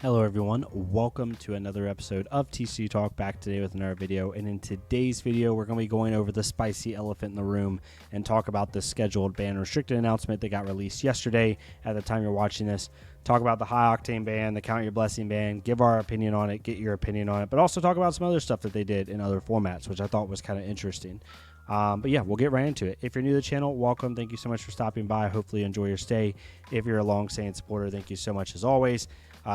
Hello everyone, welcome to another episode of TCG Talk, back today with another video. And in today's video, we're going to be going over the spicy elephant in the room and talk about the scheduled ban restricted announcement that got released yesterday at the time you're watching this. Talk about the high octane ban, the count your blessing ban, give our opinion on it, get your opinion on it, but also talk about some other stuff that they did in other formats, which I thought was kind of interesting. But yeah, we'll get right into it. If you're new to the channel, welcome. Thank you so much for stopping by. Hopefully you enjoy your stay. If you're a long-standing supporter, thank you so much as always.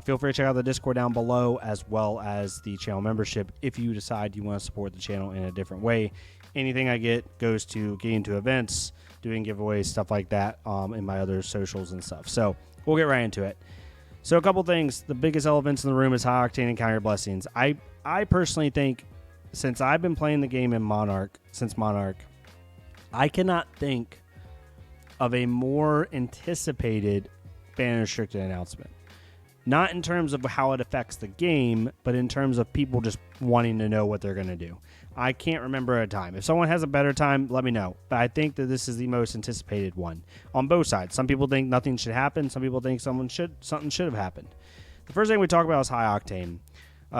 Feel free to check out the Discord down below, as well as the channel membership if you decide you want to support the channel in a different way. Anything I get goes to getting to events, doing giveaways, stuff like that, in my other socials and stuff. So we'll get right into it. So a couple things. The biggest elephants in the room is high octane and count your blessings. I personally think, since I've been playing the game in Monarch, I cannot think of a more anticipated ban restricted announcement. Not in terms of how it affects the game, but in terms of people just wanting to know what they're going to do. I can't remember a time. If someone has a better time, let me know. But I think that this is the most anticipated one on both sides. Some people think nothing should happen. Some people think something should have happened. The first thing we talk about is high octane.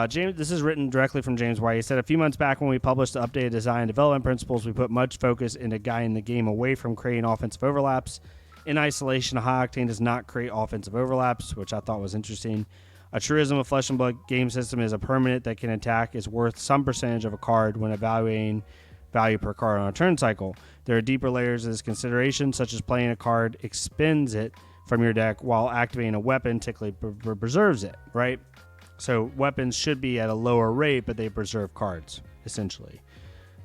James, this is written directly from James White. He said, a few months back when we published the updated design and development principles, we put much focus into guiding the game away from creating offensive overlaps. In isolation, a high octane does not create offensive overlaps, which I thought was interesting. A truism of Flesh and Blood game system is a permanent that can attack is worth some percentage of a card when evaluating value per card on a turn cycle. There are deeper layers of this consideration, such as playing a card expends it from your deck while activating a weapon typically preserves it, right? So weapons should be at a lower rate, but they preserve cards, essentially.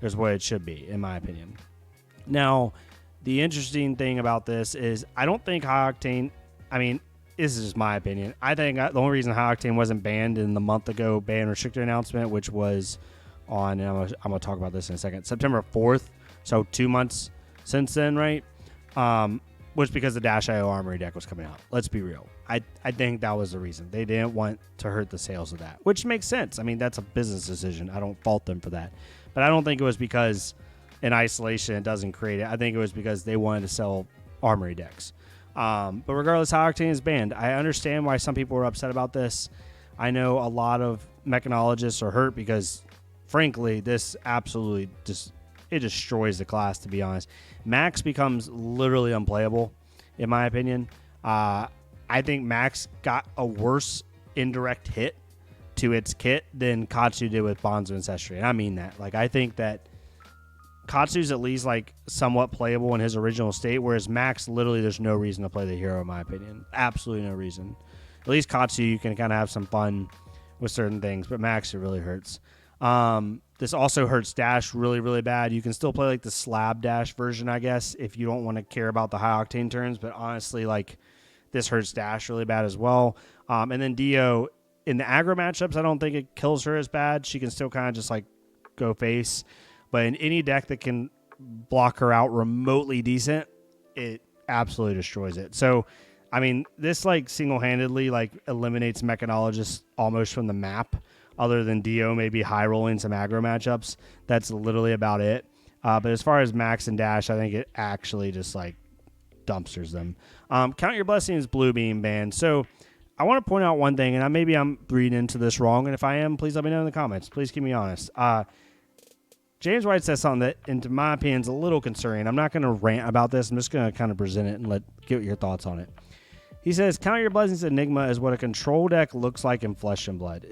There's what it should be, in my opinion. Now, the interesting thing about this is I don't think high octane, this is just my opinion. I think the only reason high octane wasn't banned in the month ago ban restricted announcement, which was on, and I'm going to talk about this in a second, September 4th, so 2 months since then, right? Was because the Dash.io Armory deck was coming out. Let's be real. I think that was the reason. They didn't want to hurt the sales of that, which makes sense. I mean, that's a business decision. I don't fault them for that. But I don't think it was because in isolation it doesn't create it. I think it was because they wanted to sell Armory decks. But regardless, high octane is banned. I understand why some people are upset about this. I know a lot of mechanologists are hurt because, frankly, this absolutely it destroys the class, to be honest. Max becomes literally unplayable, in my opinion. I think Max got a worse indirect hit to its kit than Katsu did with Bonds of Ancestry. And I mean that. Like, I think that Katsu's at least like somewhat playable in his original state, whereas Max, literally there's no reason to play the hero, in my opinion. Absolutely no reason. At least Katsu, you can kind of have some fun with certain things, but Max, it really hurts. This also hurts Dash really, really bad. You can still play like the slab Dash version, I guess, if you don't want to care about the high octane turns, but honestly, like, this hurts Dash really bad as well. And then Dio, in the aggro matchups, I don't think it kills her as bad. She can still kind of just like go face. But in any deck that can block her out remotely decent, it absolutely destroys it. So, I mean, this like single-handedly like eliminates Mechanologists almost from the map, other than Dio maybe high rolling some aggro matchups. That's literally about it. But as far as Max and Dash, I think it actually just like dumpsters them. Count Your Blessings blue being banned. So I want to point out one thing, and maybe I'm reading into this wrong, and if I am, please let me know in the comments. Please keep me honest. James White says something that, into my opinion, is a little concerning. I'm not going to rant about this. I'm just going to kind of present it and get your thoughts on it. He says, Count Your Blessings Enigma is what a control deck looks like in Flesh and Blood.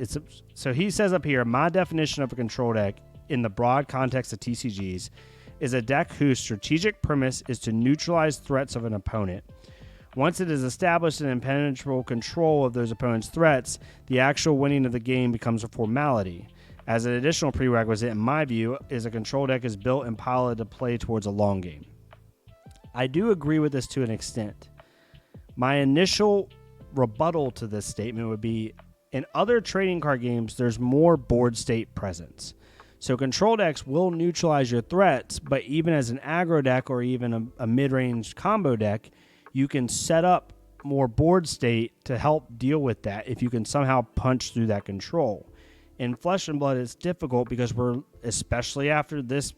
So he says up here, my definition of a control deck in the broad context of TCGs is a deck whose strategic premise is to neutralize threats of an opponent. Once it is established an impenetrable control of those opponent's threats, the actual winning of the game becomes a formality. As an additional prerequisite, in my view, is a control deck is built and piloted to play towards a long game. I do agree with this to an extent. My initial rebuttal to this statement would be, in other trading card games, there's more board state presence. So control decks will neutralize your threats, but even as an aggro deck or even a mid-range combo deck, you can set up more board state to help deal with that if you can somehow punch through that control. In Flesh and Blood, it's difficult because we're, especially after this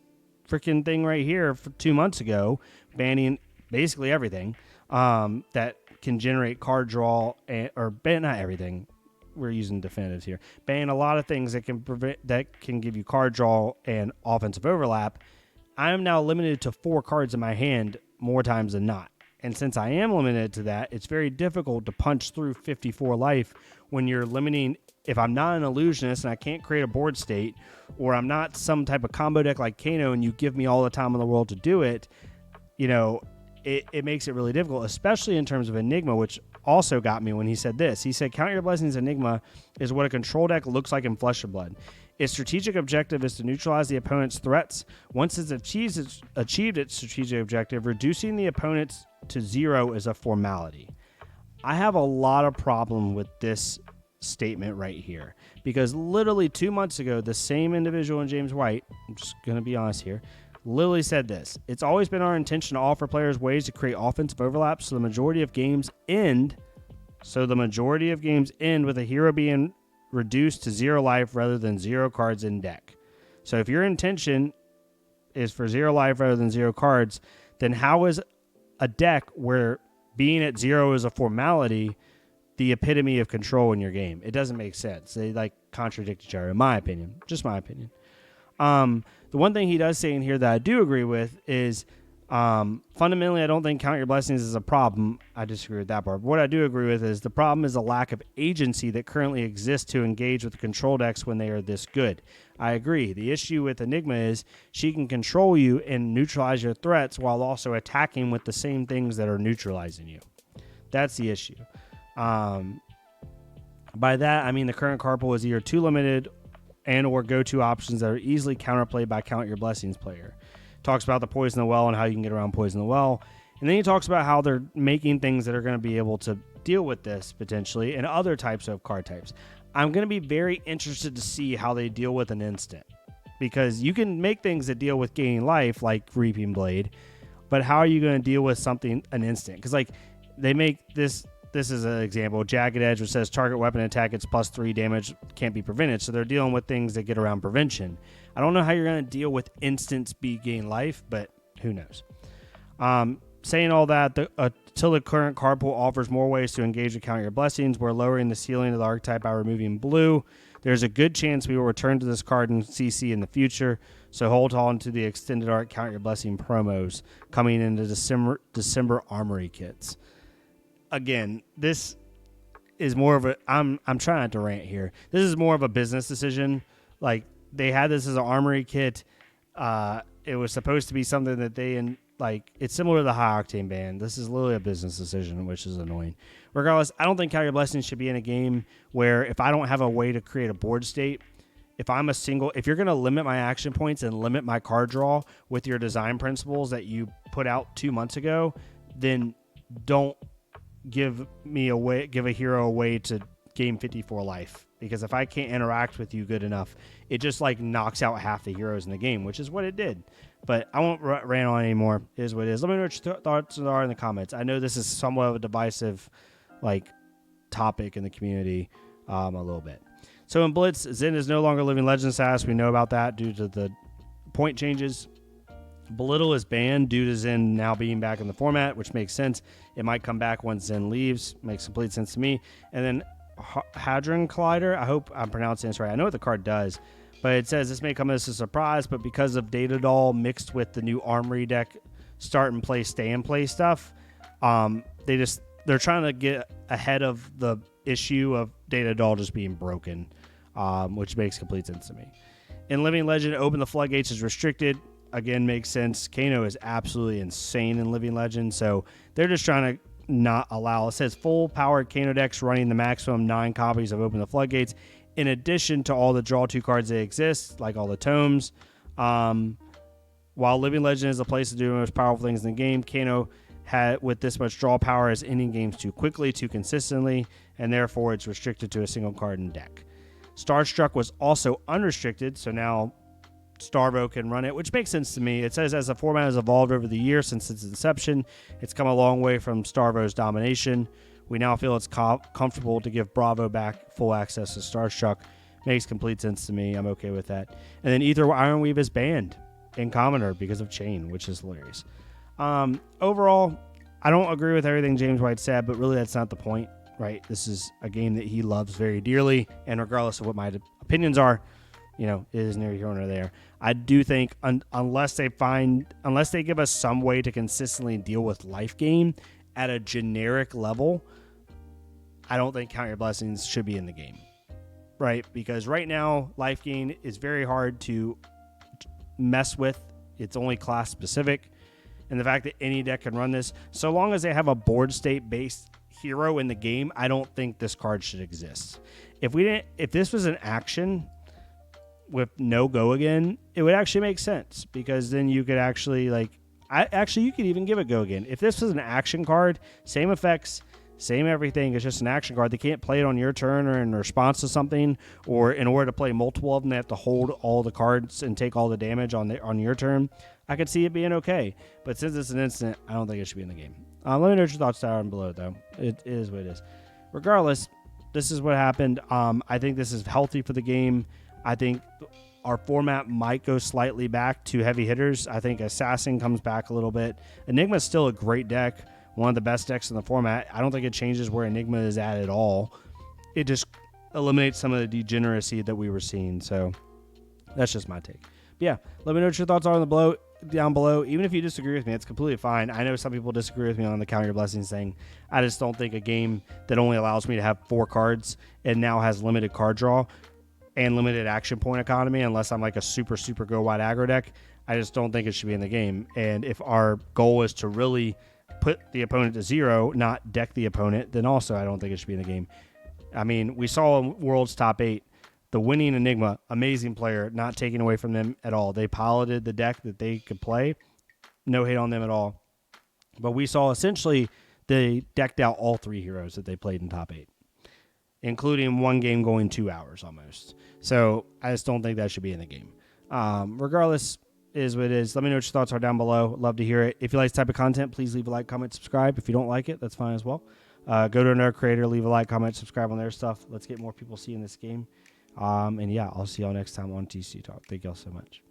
freaking thing right here 2 months ago, banning basically everything that can generate card draw, or ban, not everything, we're using definitives here. Ban a lot of things that can give you card draw and offensive overlap. I am now limited to 4 cards in my hand more times than not. And since I am limited to that, it's very difficult to punch through 54 life when you're limiting. If I'm not an illusionist and I can't create a board state, or I'm not some type of combo deck like Kano and you give me all the time in the world to do it, it makes it really difficult, especially in terms of Enigma, which also got me when he said this. He said, Count Your Blessings Enigma is what a control deck looks like in Flesh and Blood. Its strategic objective is to neutralize the opponent's threats. Once it's achieved its strategic objective, reducing the opponent's to 0 is a formality. I have a lot of problem with this statement right here, because literally 2 months ago, the same individual in James White, I'm just going to be honest here, literally said this: it's always been our intention to offer players ways to create offensive overlaps so the majority of games end with a hero being reduced to 0 life rather than 0 cards in deck. So if your intention is for 0 life rather than 0 cards, then how is a deck where being at 0 is a formality the epitome of control in your game? It doesn't make sense. They contradict each other, in my opinion. Just my opinion. The one thing he does say in here that I do agree with is fundamentally, I don't think Count Your Blessings is a problem. I disagree with that part. But what I do agree with is the problem is a lack of agency that currently exists to engage with the control decks when they are this good. I agree. The issue with Enigma is she can control you and neutralize your threats while also attacking with the same things that are neutralizing you. That's the issue. By that, I mean the current card pool is either too limited and or go-to options that are easily counterplayed by Count Your Blessings player. Talks about the Poison the Well and how you can get around Poison the Well. And then he talks about how they're making things that are going to be able to deal with this potentially and other types of card types. I'm going to be very interested to see how they deal with an instant, because you can make things that deal with gaining life like Reaping Blade, but how are you going to deal with an instant? Because they make this is an example, Jagged Edge, which says target weapon attack gets +3 damage, can't be prevented. So they're dealing with things that get around prevention. I don't know how you're going to deal with instants gain life, but who knows? Saying all that, till the current card pool offers more ways to engage with Count Your Blessings, we're lowering the ceiling of the archetype by removing blue. There's a good chance we will return to this card in CC in the future, so hold on to the extended art Count Your Blessing promos coming into December Armory kits. Again, this is more of a... I'm trying not to rant here. This is more of a business decision. They had this as an Armory kit. It was supposed to be something that it's similar to the High Octane ban. This is literally a business decision, which is annoying. Regardless, I don't think Count Your Blessings should be in a game where if I don't have a way to create a board state, if you're going to limit my action points and limit my card draw with your design principles that you put out 2 months ago, then don't give a hero a way to gain 54 life. Because if I can't interact with you good enough, it just knocks out half the heroes in the game, which is what it did. But I won't rant on anymore. It is what it is. Let me know what your thoughts are in the comments. I know this is somewhat of a divisive topic in the community a little bit. So in Blitz, Zen is no longer Living Legend status. We know about that due to the point changes. Belittle is banned due to Zen now being back in the format, which makes sense. It might come back once Zen leaves. Makes complete sense to me. And then Hadron Collider, I hope I'm pronouncing this right. I know what the card does, but it says this may come as a surprise, but because of Data Doll mixed with the new Armory deck start and play, stay and play stuff, they're trying to get ahead of the issue of Data Doll just being broken, which makes complete sense to me. In Living Legend, Open the Floodgates is restricted. Again, makes sense. Kano is absolutely insane in Living Legend, so they're just trying to not allow. It says full powered Kano decks running the maximum 9 copies of Open the Floodgates, in addition to all the draw 2 cards that exist, like all the tomes. While Living Legend is a place to do the most powerful things in the game, Kano with this much draw power is ending games too quickly, too consistently, and therefore it's restricted to a single card in deck. Starstruck was also unrestricted, so now Starvo can run it, which makes sense to me. It says as the format has evolved over the years since its inception, it's come a long way from Starvo's domination. We now feel it's comfortable to give Bravo back full access to Starstruck. Makes complete sense to me. I'm okay with that. And then Ether Ironweave is banned in Commoner because of Chain, which is hilarious. Overall, I don't agree with everything James White said, but really that's not the point. right? This is a game that he loves very dearly, and regardless of what my opinions are, you know, it is near here or there. I do think unless they give us some way to consistently deal with life gain at a generic level, I don't think Count Your Blessings should be in the game, right? Because right now, life gain is very hard to mess with. It's only class specific. And the fact that any deck can run this, so long as they have a board state based hero in the game, I don't think this card should exist. If this was an action with no go again, it would actually make sense, because then you could actually you could even give it go again. If this was an action card, same effects, same everything, it's just an action card. They can't play it on your turn or in response to something, or in order to play multiple of them, they have to hold all the cards and take all the damage on your turn. I could see it being okay, but since it's an instant, I don't think it should be in the game. Let me know what your thoughts down below, though. It is what it is. Regardless, this is what happened. I think this is healthy for the game. I think our format might go slightly back to heavy hitters. I think Assassin comes back a little bit. Enigma is still a great deck, one of the best decks in the format. I don't think it changes where Enigma is at all. It just eliminates some of the degeneracy that we were seeing. So that's just my take. But yeah, let me know what your thoughts are down below. Even if you disagree with me, it's completely fine. I know some people disagree with me on the Count Your Blessings thing. I just don't think a game that only allows me to have 4 cards and now has limited card draw and limited action point economy, unless I'm like a super go wide aggro deck, I just don't think it should be in the game. And if our goal is to really put the opponent to 0, not deck the opponent, then also I don't think it should be in the game. I mean, we saw in World's Top 8, the winning Enigma, amazing player, not taken away from them at all. They piloted the deck that they could play. No hate on them at all. But we saw essentially they decked out all 3 heroes that they played in Top 8, including one game going 2 hours almost. So I just don't think that should be in the game. Regardless, is what it is. Let me know what your thoughts are down below. Love to hear it. If you like this type of content, please leave a like, comment, subscribe. If you don't like it, that's fine as well. Go to another creator, leave a like, comment, subscribe on their stuff. Let's get more people seeing this game. And yeah, I'll see y'all next time on TCG Talk. Thank y'all so much.